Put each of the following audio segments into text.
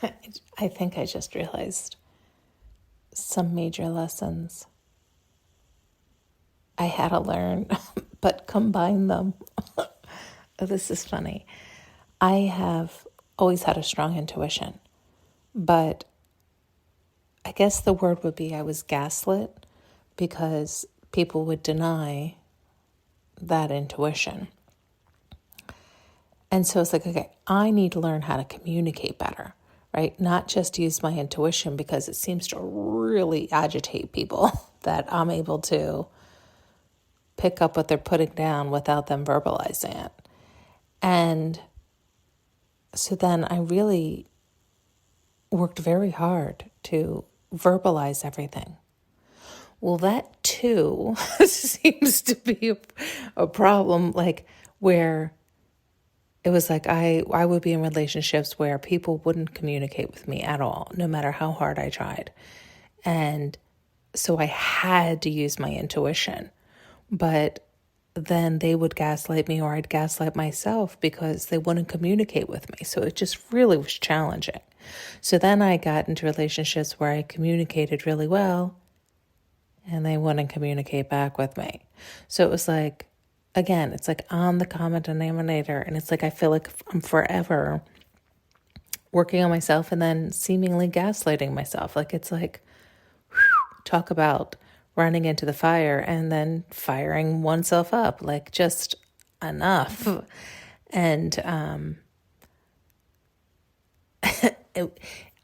I think I just realized some major lessons I had to learn, but combine them. Oh, this is funny. I have always had a strong intuition, but I guess the word would be I was gaslit because people would deny that intuition. And so it's like, okay, I need to learn how to communicate better, right? Not just use my intuition because it seems to really agitate people that I'm able to pick up what they're putting down without them verbalizing it. And so then I really worked very hard to verbalize everything. Well, that too seems to be a problem, like where it was like I would be in relationships where people wouldn't communicate with me at all, no matter how hard I tried. And so I had to use my intuition. But then they would gaslight me or I'd gaslight myself because they wouldn't communicate with me. So it just really was challenging. So then I got into relationships where I communicated really well and they wouldn't communicate back with me. So it was like, again, it's like I'm the common denominator. And it's like I feel like I'm forever working on myself and then seemingly gaslighting myself. Like it's like, talk about running into the fire and then firing oneself up, like just enough. And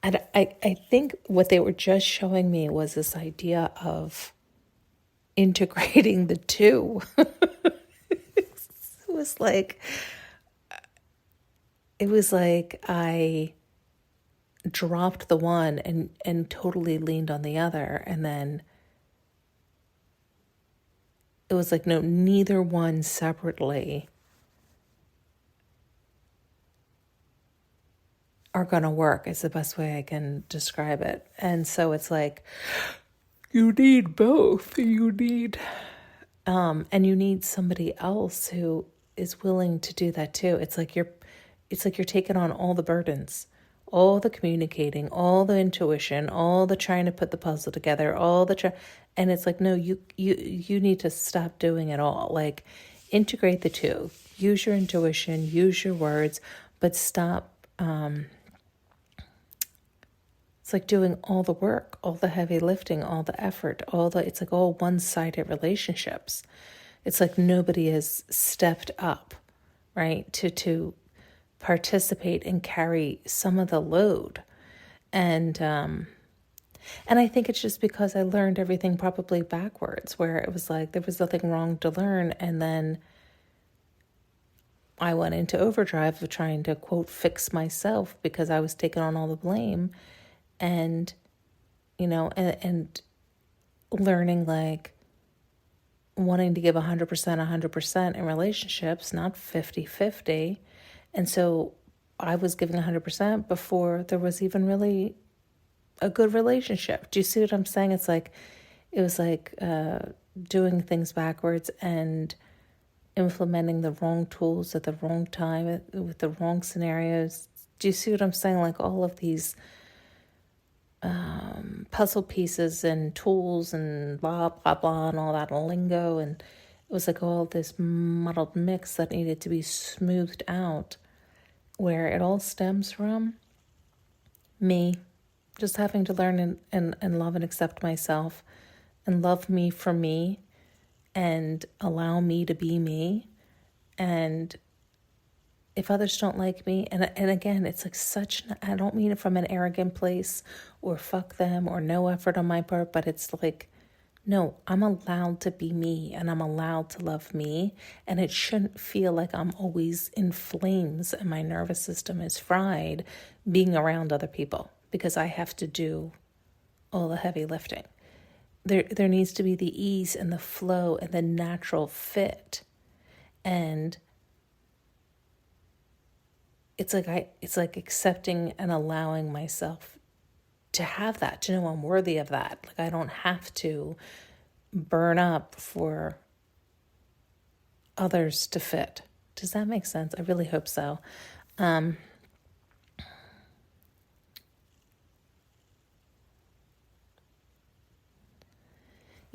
I think what they were just showing me was this idea of integrating the two. It was like I dropped the one and totally leaned on the other. And then it was like, no, neither one separately are going to work is the best way I can describe it. And so it's like, you need both. You need, and you need somebody else who is willing to do that too. It's like you're taking on all the burdens, all the communicating, all the intuition, all the trying to put the puzzle together, and it's like, no, you need to stop doing it all. Like integrate the two, use your intuition, use your words, but stop, it's like doing all the work, all the heavy lifting, all the effort, it's like all one-sided relationships. It's like nobody has stepped up, right? To participate and carry some of the load. And I think it's just because I learned everything probably backwards, where it was like there was nothing wrong to learn. And then I went into overdrive of trying to, quote, fix myself because I was taking on all the blame. And, and learning like wanting to give 100% in relationships, not 50-50. And so I was giving 100% before there was even really a good relationship. Do you see what I'm saying? It was like doing things backwards and implementing the wrong tools at the wrong time with the wrong scenarios. Do you see what I'm saying? Like all of these puzzle pieces and tools and blah, blah, blah, and all that lingo. And it was like all this muddled mix that needed to be smoothed out, where it all stems from me just having to learn and love and accept myself and love me for me and allow me to be me. And if others don't like me, and again, it's like I don't mean it from an arrogant place or fuck them or no effort on my part, but it's like, no, I'm allowed to be me and I'm allowed to love me. And it shouldn't feel like I'm always in flames and my nervous system is fried being around other people because I have to do all the heavy lifting. There needs to be the ease and the flow and the natural fit. And it's like accepting and allowing myself to have that, to know I'm worthy of that. Like I don't have to burn up for others to fit. Does that make sense? I really hope so.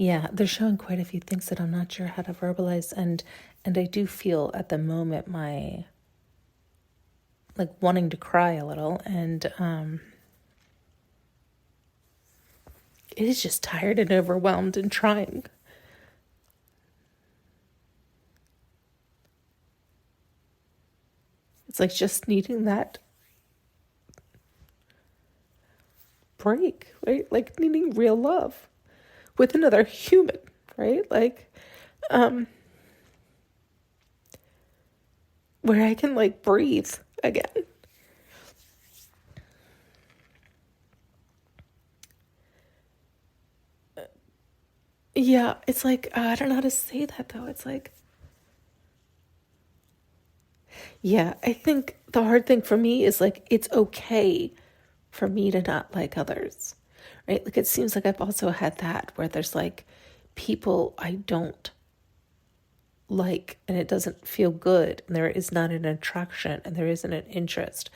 Yeah, they're showing quite a few things that I'm not sure how to verbalize, and I do feel at the moment my like wanting to cry a little, and it is just tired and overwhelmed and trying. It's like just needing that break, right? Like needing real love with another human, right? Like where I can like breathe again. Yeah, it's like, I don't know how to say that though. It's like, yeah, I think the hard thing for me is like, it's okay for me to not like others, right? Like, it seems like I've also had that where there's like people I don't like and it doesn't feel good and there is not an attraction and there isn't an interest.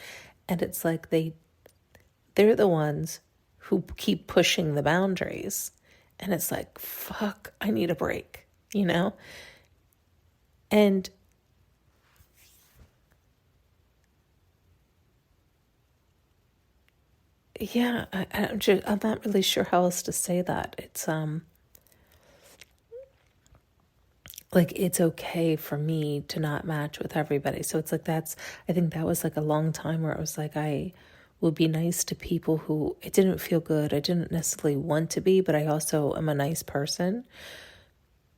And it's like they're the ones who keep pushing the boundaries. And it's like, fuck, I need a break, you know? And yeah, I'm not really sure how else to say that. It's like it's okay for me to not match with everybody. So it's like I think that was like a long time where it was like I would be nice to people who it didn't feel good. I didn't necessarily want to be, but I also am a nice person.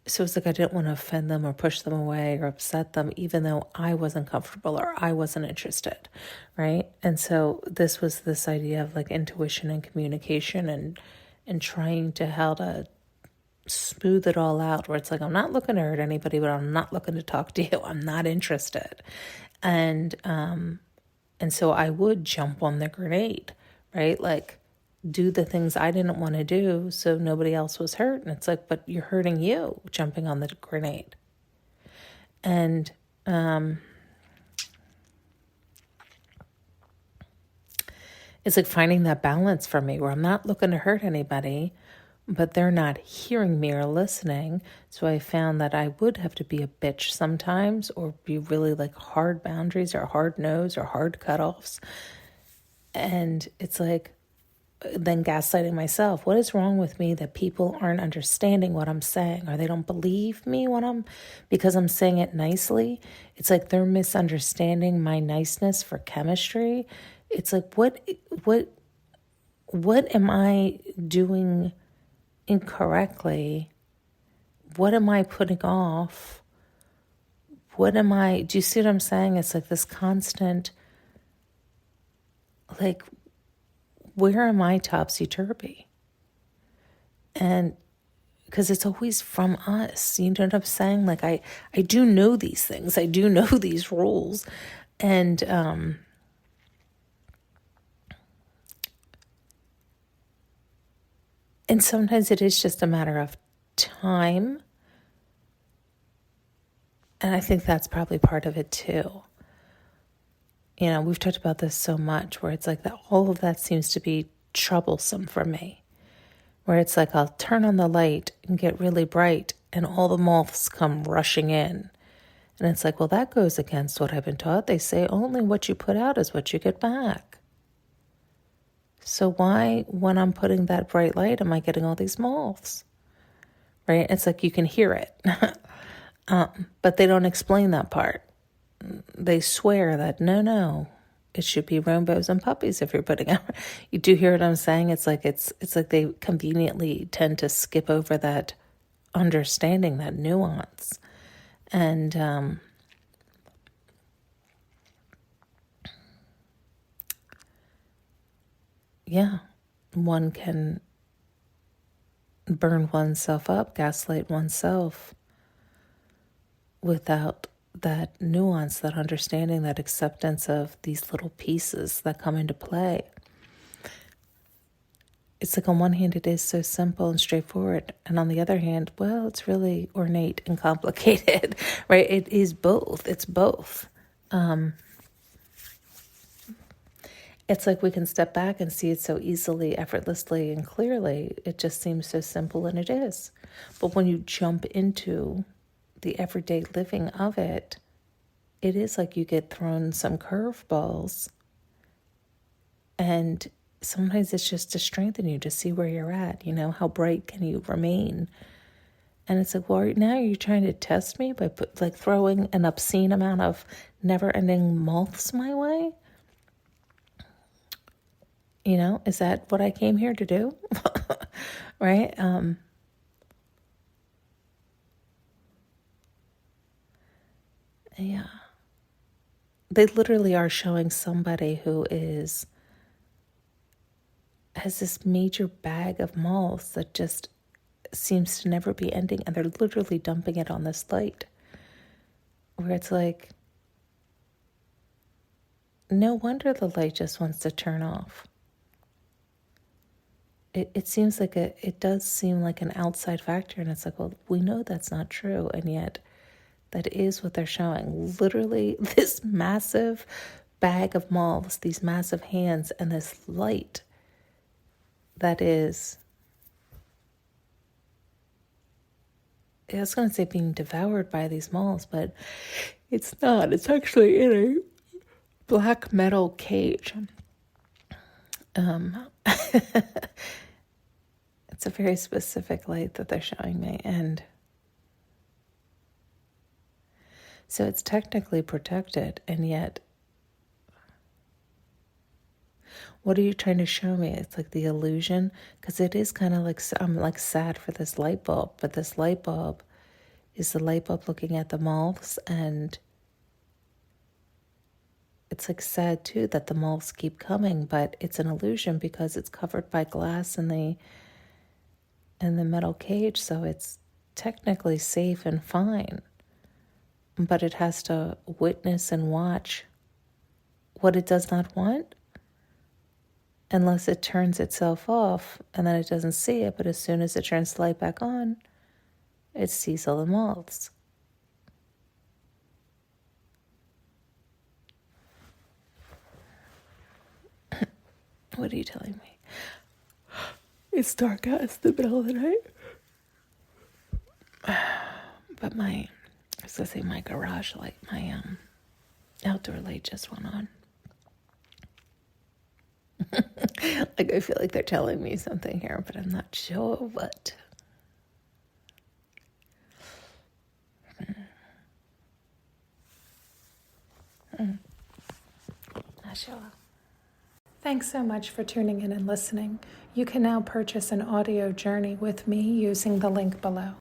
So it's like I didn't want to offend them or push them away or upset them, even though I wasn't comfortable or I wasn't interested, right? And so this was this idea of like intuition and communication and trying to how to smooth it all out where it's like I'm not looking to hurt anybody, but I'm not looking to talk to you. I'm not interested. And so I would jump on the grenade, right? Like do the things I didn't want to do so nobody else was hurt. And it's like, but you're hurting you jumping on the grenade. And it's like finding that balance for me where I'm not looking to hurt anybody, but they're not hearing me or listening. So I found that I would have to be a bitch sometimes or be really like hard boundaries or hard no's or hard cutoffs. And it's like, then gaslighting myself. What is wrong with me that people aren't understanding what I'm saying or they don't believe me because I'm saying it nicely? It's like they're misunderstanding my niceness for chemistry. It's like, what am I doing incorrectly? What am I putting off? Do you see what I'm saying? It's like this constant, like, where am I topsy-turvy? And because it's always from us, you know what I'm saying? Like I do know these things. I do know these rules. And sometimes it is just a matter of time. And I think that's probably part of it too. You know, we've talked about this so much where it's like that all of that seems to be troublesome for me. Where it's like I'll turn on the light and get really bright and all the moths come rushing in. And it's like, well, that goes against what I've been taught. They say only what you put out is what you get back. So why, when I'm putting that bright light, am I getting all these moths? Right? It's like you can hear it. But they don't explain that part. They swear that, no, it should be rainbows and puppies if you're putting out. You do hear what I'm saying? It's like they conveniently tend to skip over that understanding, that nuance. And yeah, one can burn oneself up, gaslight oneself without that nuance, that understanding, that acceptance of these little pieces that come into play. It's like on one hand, it is so simple and straightforward. And on the other hand, well, it's really ornate and complicated, right? It is both. It's both. It's like we can step back and see it so easily, effortlessly, and clearly. It just seems so simple, and it is. But when you jump into the everyday living of it, it is like you get thrown some curveballs. And sometimes it's just to strengthen you, to see where you're at. How bright can you remain? And it's like, well, right now you're trying to test me by throwing an obscene amount of never-ending moths my way? Is that what I came here to do? Right? Yeah. They literally are showing somebody who has this major bag of moths that just seems to never be ending, and they're literally dumping it on this light, where it's like, no wonder the light just wants to turn off. It seems like it does seem like an outside factor, and it's like, well, we know that's not true, and yet that is what they're showing. Literally this massive bag of moths, these massive hands, and this light that is, I was going to say being devoured by these moths, but it's not. It's actually in a black metal cage. It's a very specific light that they're showing me, and so it's technically protected, and yet, what are you trying to show me? It's like the illusion, because it is kind of like, I'm like sad for this light bulb, but this light bulb is the light bulb looking at the moths, and it's like sad too that the moths keep coming, but it's an illusion because it's covered by glass in the metal cage, so it's technically safe and fine, but it has to witness and watch what it does not want, unless it turns itself off, and then it doesn't see it, but as soon as it turns the light back on, it sees all the moths. What are you telling me? It's dark out. It's the middle of the night. But my garage light, my outdoor light just went on. Like, I feel like they're telling me something here, but I'm not sure what. Not sure. Thanks so much for tuning in and listening. You can now purchase an audio journey with me using the link below.